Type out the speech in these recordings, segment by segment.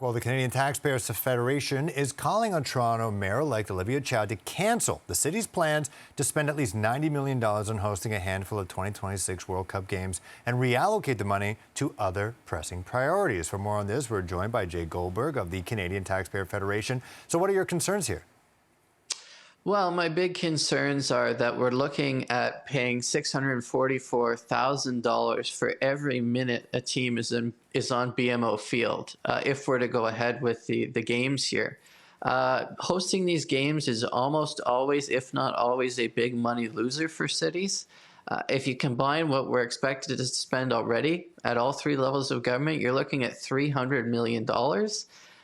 Well, the Canadian Taxpayers Federation is calling on Toronto Mayor-elect Olivia Chow to cancel the city's plans to spend at least $90 million on hosting a handful of 2026 World Cup games and reallocate the money to other pressing priorities. For more on this, we're joined by Jay Goldberg of the Canadian Taxpayers Federation. So what are your concerns here? Well, my big concerns are that we're looking at paying $644,000 for every minute a team is on BMO Field if we're to go ahead with the games here. Hosting these games is almost always, if not always, a big money loser for cities. If you combine what we're expected to spend already at all three levels of government, you're looking at $300 million.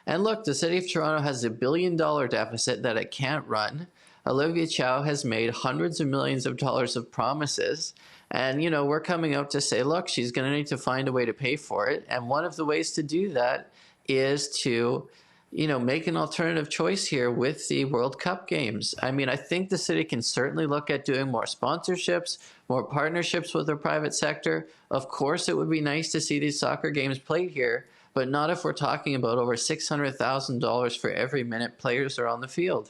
And look, the City of Toronto has a $1 billion deficit that it can't run. Olivia Chow has made hundreds of millions of dollars of promises. And, you know, we're coming out to say, look, she's going to need to find a way to pay for it. And one of the ways to do that is to, make an alternative choice here with the World Cup games. I mean, I think the city can certainly look at doing more sponsorships, more partnerships with the private sector. Of course, it would be nice to see these soccer games played here, but not if we're talking about over $600,000 for every minute players are on the field.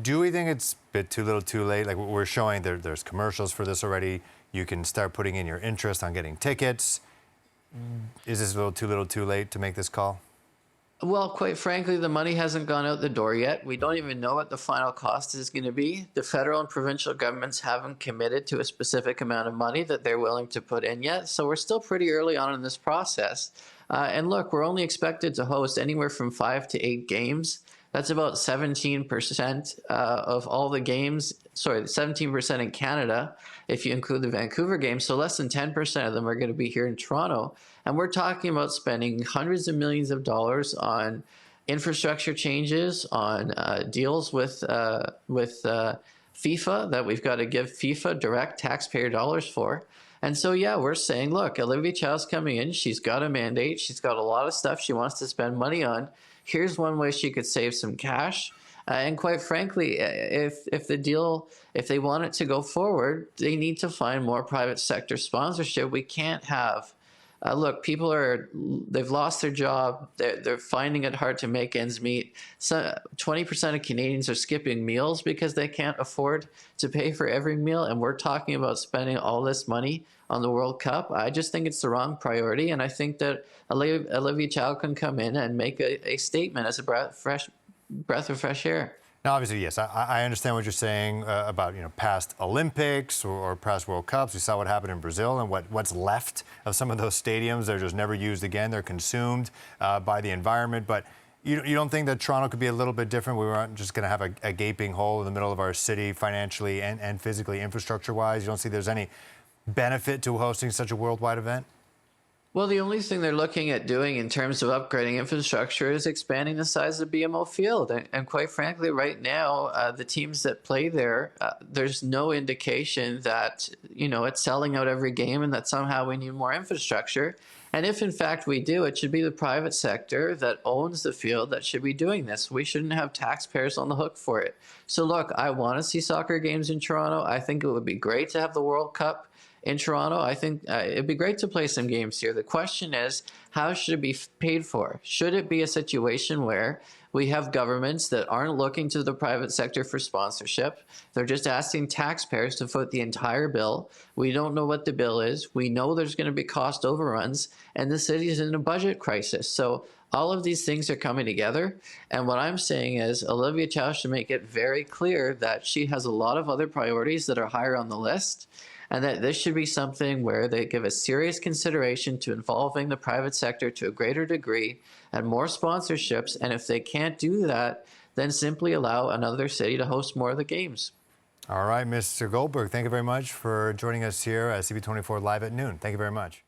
Do we think it's a bit too little too late? Like we're showing there's commercials for this already. You can start putting in your interest on getting tickets. Is this a little too late to make this call? Well, quite frankly, the money hasn't gone out the door yet. We don't even know what the final cost is going to be. The federal and provincial governments haven't committed to a specific amount of money that they're willing to put in yet. So we're still pretty early on in this process. And look, we're only expected to host anywhere from 5 to 8 games. That's about 17% of all the games, 17% in Canada, if you include the Vancouver games. So less than 10% of them are going to be here in Toronto. And we're talking about spending hundreds of millions of dollars on infrastructure changes, on deals with FIFA that we've got to give FIFA direct taxpayer dollars for. And so, yeah, we're saying, look, Olivia Chow's coming in. She's got a mandate. She's got a lot of stuff she wants to spend money on. Here's one way she could save some cash. And quite frankly, if they want it to go forward, they need to find more private sector sponsorship. We can't have, look, they've lost their job. They're finding it hard to make ends meet. So 20% of Canadians are skipping meals because they can't afford to pay for every meal. And we're talking about spending all this money on the World Cup. I just think it's the wrong priority. And I think that Olivia Chow can come in and make a statement as a breath of fresh air. Now, obviously, yes, I understand what you're saying about past Olympics or past World Cups. We saw what happened in Brazil and what's left of some of those stadiums. They're just never used again. They're consumed by the environment. But you don't think that Toronto could be a little bit different? We weren't just going to have a gaping hole in the middle of our city financially and physically, infrastructure-wise. You don't see there's any benefit to hosting such a worldwide event? Well, the only thing they're looking at doing in terms of upgrading infrastructure is expanding the size of BMO Field. And quite frankly, right now, the teams that play there, there's no indication that, it's selling out every game and that somehow we need more infrastructure. And if, in fact, we do, it should be the private sector that owns the field that should be doing this. We shouldn't have taxpayers on the hook for it. So, look, I want to see soccer games in Toronto. I think it would be great to have the World Cup in Toronto. I think it'd be great to play some games here. The question is, how should it be paid for? Should it be a situation where we have governments that aren't looking to the private sector for sponsorship? They're just asking taxpayers to foot the entire bill. We don't know what the bill is. We know there's going to be cost overruns, and the city is in a budget crisis. So all of these things are coming together. And what I'm saying is Olivia Chow should make it very clear that she has a lot of other priorities that are higher on the list, and that this should be something where they give a serious consideration to involving the private sector to a greater degree and more sponsorships. And if they can't do that, then simply allow another city to host more of the games. All right, Mr. Goldberg, thank you very much for joining us here at CB24 Live at noon. Thank you very much.